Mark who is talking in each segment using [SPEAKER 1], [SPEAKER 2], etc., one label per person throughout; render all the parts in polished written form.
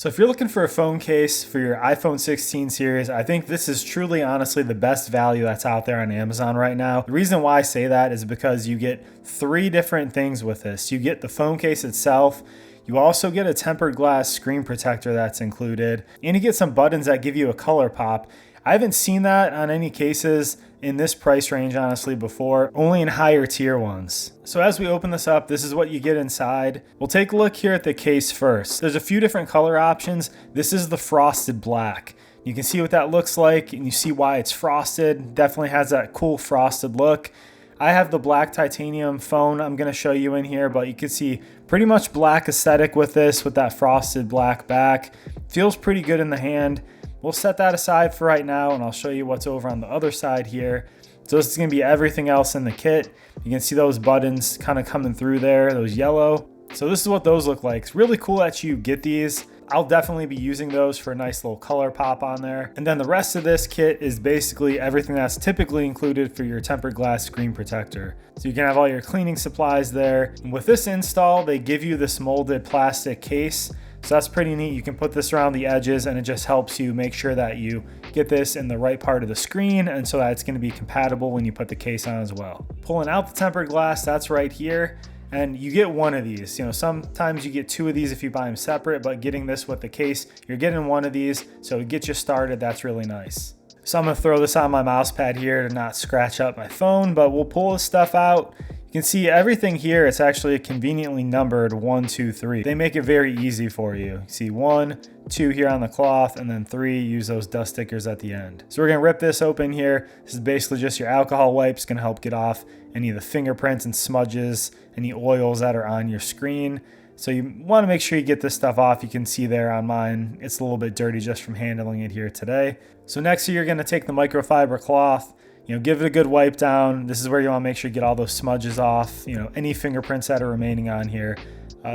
[SPEAKER 1] So if you're looking for a phone case for your iPhone 16 series, I think this is truly honestly the best value that's out there on Amazon right now. The reason why I say that is because you get 3 different things with this. You get the phone case itself, you also get a tempered glass screen protector that's included, and you get some buttons that give you a color pop. I haven't seen that on any cases in this price range, honestly, before, only in higher tier ones. So as we open this up, this is what you get inside. We'll take a look here at the case first. There's a few different color options. This is the frosted black. You can see what that looks like, and you see why it's frosted. Definitely has that cool frosted look. I have the black titanium phone I'm going to show you in here, but you can see pretty much black aesthetic with this, with that frosted black back. Feels pretty good in the hand. We'll set that aside for right now, and I'll show you what's over on the other side here. So this is going to be everything else in the kit. You can see those buttons kind of coming through there, those yellow. So this is what those look like. It's really cool that you get these. I'll definitely be using those for a nice little color pop on there. And then the rest of this kit is basically everything that's typically included for your tempered glass screen protector. So you can have all your cleaning supplies there. And with this install, they give you this molded plastic case. So that's pretty neat. You can put this around the edges, and it just helps you make sure that you get this in the right part of the screen, and so that it's going to be compatible when you put the case on as well. Pulling out the tempered glass, that's right here. And you get one of these. You know, sometimes you get 2 of these if you buy them separate, but getting this with the case, you're getting one of these. So to get you started, that's really nice. So I'm gonna throw this on my mouse pad here to not scratch up my phone, but we'll pull this stuff out. You can see everything here, it's actually conveniently numbered 1, 2, 3. They make it very easy for you. You see 1, 2 here on the cloth, and then 3, use those dust stickers at the end. So we're gonna rip this open here. This is basically just your alcohol wipes, gonna help get off any of the fingerprints and smudges, any oils that are on your screen. So you wanna make sure you get this stuff off. You can see there on mine, it's a little bit dirty just from handling it here today. So next you're gonna take the microfiber cloth, give it a good wipe down. This is where you want to make sure you get all those smudges off, any fingerprints that are remaining on here.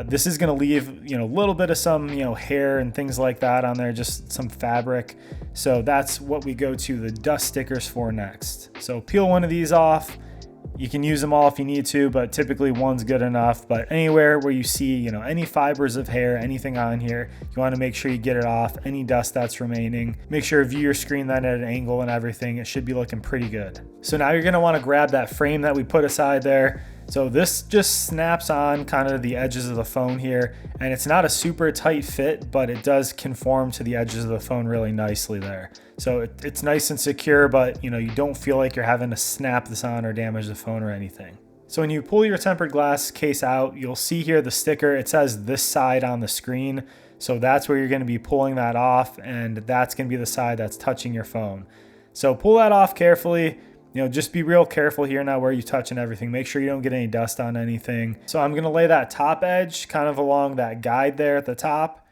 [SPEAKER 1] This is going to leave, a little bit of some, hair and things like that on there, just some fabric. So that's what we go to the dust stickers for next. So peel one of these off. You can use them all if you need to, but typically one's good enough. But anywhere where you see, any fibers of hair, anything on here, you want to make sure you get it off, any dust that's remaining. Make sure to view your screen then at an angle and everything. It should be looking pretty good. So now you're going to want to grab that frame that we put aside there. So this just snaps on kind of the edges of the phone here, and it's not a super tight fit, but it does conform to the edges of the phone really nicely there. So it's nice and secure, but you don't feel like you're having to snap this on or damage the phone or anything. So when you pull your tempered glass case out, you'll see here the sticker, it says this side on the screen. So that's where you're going to be pulling that off, and that's going to be the side that's touching your phone. So pull that off carefully. Just be real careful here now where you touch and everything. Make sure you don't get any dust on anything. So I'm going to lay that top edge kind of along that guide there at the top.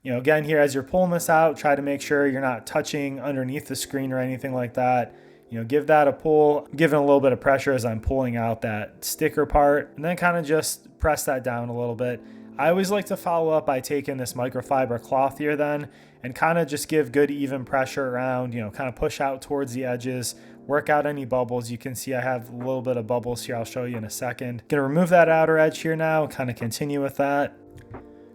[SPEAKER 1] Again, here as you're pulling this out, try to make sure you're not touching underneath the screen or anything like that. Give that a pull, give it a little bit of pressure as I'm pulling out that sticker part, and then kind of just press that down a little bit. I always like to follow up by taking this microfiber cloth here then and kind of just give good even pressure around, kind of push out towards the edges, work out any bubbles. You can see I have a little bit of bubbles here. I'll show you in a second. Gonna remove that outer edge here now and kind of continue with that.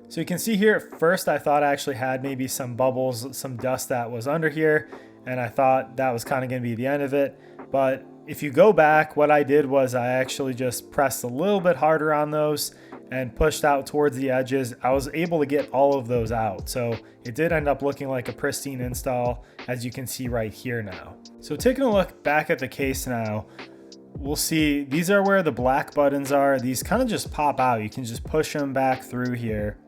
[SPEAKER 1] So you can see here at first I thought I actually had maybe some bubbles, some dust that was under here, and I thought that was kind of gonna be the end of it. But if you go back, what I did was I actually just pressed a little bit harder on those and pushed out towards the edges. I was able to get all of those out. So it did end up looking like a pristine install, as you can see right here now. So taking a look back at the case now, we'll see these are where the black buttons are. These kind of just pop out. You can just push them back through here.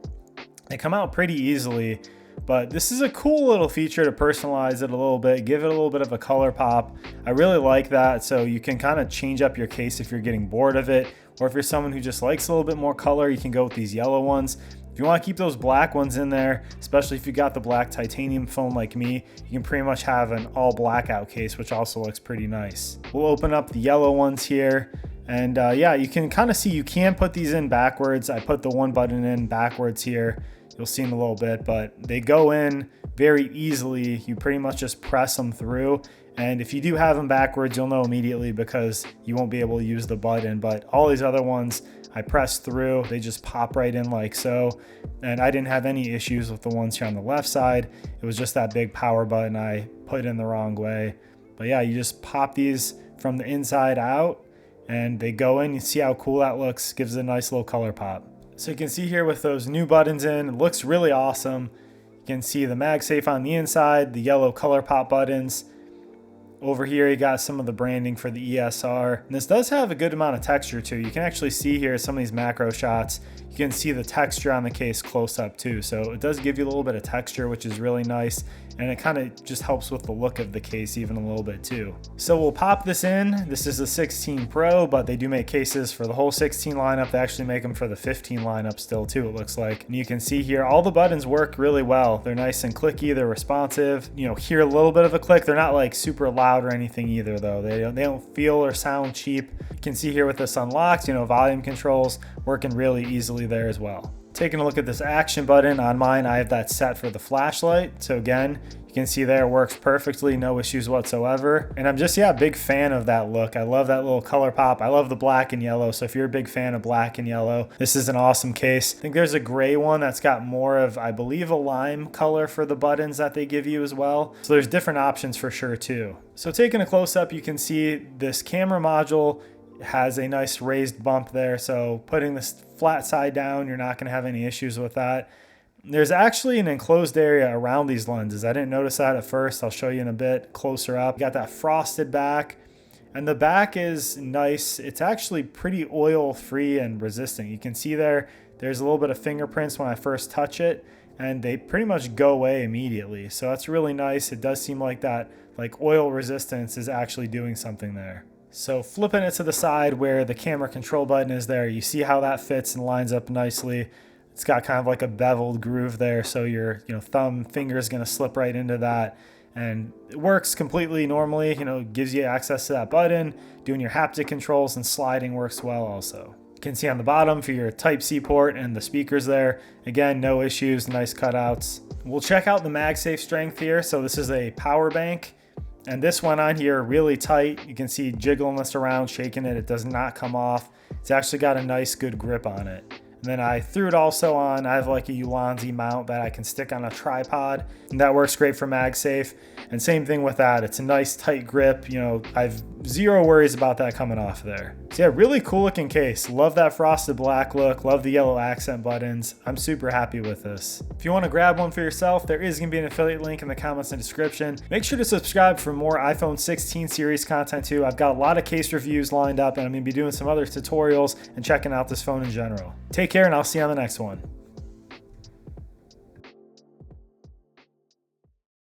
[SPEAKER 1] They come out pretty easily, but this is a cool little feature to personalize it a little bit, give it a little bit of a color pop. I really like that. So you can kind of change up your case if you're getting bored of it, or if you're someone who just likes a little bit more color, you can go with these yellow ones. If you want to keep those black ones in there, especially if you got the black titanium phone like me, you can pretty much have an all blackout case, which also looks pretty nice. We'll open up the yellow ones here. And yeah, you can kind of see you can put these in backwards. I put the one button in backwards here. You'll see in a little bit, but they go in very easily. You pretty much just press them through. And if you do have them backwards, you'll know immediately because you won't be able to use the button. But all these other ones, I press through, they just pop right in like so. And I didn't have any issues with the ones here on the left side. It was just that big power button I put in the wrong way. But yeah, you just pop these from the inside out and they go in. You see how cool that looks, gives it a nice little color pop. So you can see here with those new buttons in, it looks really awesome. You can see the MagSafe on the inside, the yellow color pop buttons. Over here, you got some of the branding for the ESR. And this does have a good amount of texture too. You can actually see here some of these macro shots. You can see the texture on the case close up too. So it does give you a little bit of texture, which is really nice. And it kind of just helps with the look of the case even a little bit too. So we'll pop this in. This is the 16 Pro, but they do make cases for the whole 16 lineup. They actually make them for the 15 lineup still too, it looks like. And you can see here, all the buttons work really well. They're nice and clicky, they're responsive. You know, hear a little bit of a click. They're not like super loud or anything either though. They don't feel or sound cheap. You can see here with this unlocked, you know, volume controls working really easily there as well. Taking a look at this action button on mine, I have that set for the flashlight. So again, you can see there it works perfectly, no issues whatsoever. And I'm just, yeah, a big fan of that look. I love that little color pop. I love the black and yellow. So if you're a big fan of black and yellow, this is an awesome case. I think there's a gray one that's got more of, I believe, a lime color for the buttons that they give you as well. So there's different options for sure too. So taking a close up, you can see this camera module has a nice raised bump there. So putting this flat side down, you're not going to have any issues with that. There's actually an enclosed area around these lenses. I didn't notice that at first. I'll show you in a bit closer up. You got that frosted back, and the back is nice. It's actually pretty oil free and resistant. You can see there's a little bit of fingerprints when I first touch it, and they pretty much go away immediately. So that's really nice. It does seem like that oil resistance is actually doing something there. So flipping it to the side where the camera control button is there, you see how that fits and lines up nicely. It's got kind of like a beveled groove there, so your thumb finger is going to slip right into that, and it works completely normally. Gives you access to that button. Doing your haptic controls and sliding works well also. You can see on the bottom for your Type-C port and the speakers there. Again, no issues, nice cutouts. We'll check out the MagSafe strength here. So this is a power bank. And this one on here, really tight. You can see jiggling this around, shaking it. It does not come off. It's actually got a nice, good grip on it. And then I threw it also on. I have like a Ulanzi mount that I can stick on a tripod, and that works great for MagSafe. And same thing with that. It's a nice tight grip. I've zero worries about that coming off there. So yeah, really cool looking case. Love that frosted black look. Love the yellow accent buttons. I'm super happy with this. If you want to grab one for yourself, there is going to be an affiliate link in the comments and description. Make sure to subscribe for more iPhone 16 series content too. I've got a lot of case reviews lined up, and I'm going to be doing some other tutorials and checking out this phone in general. Take care, and I'll see you on the next one.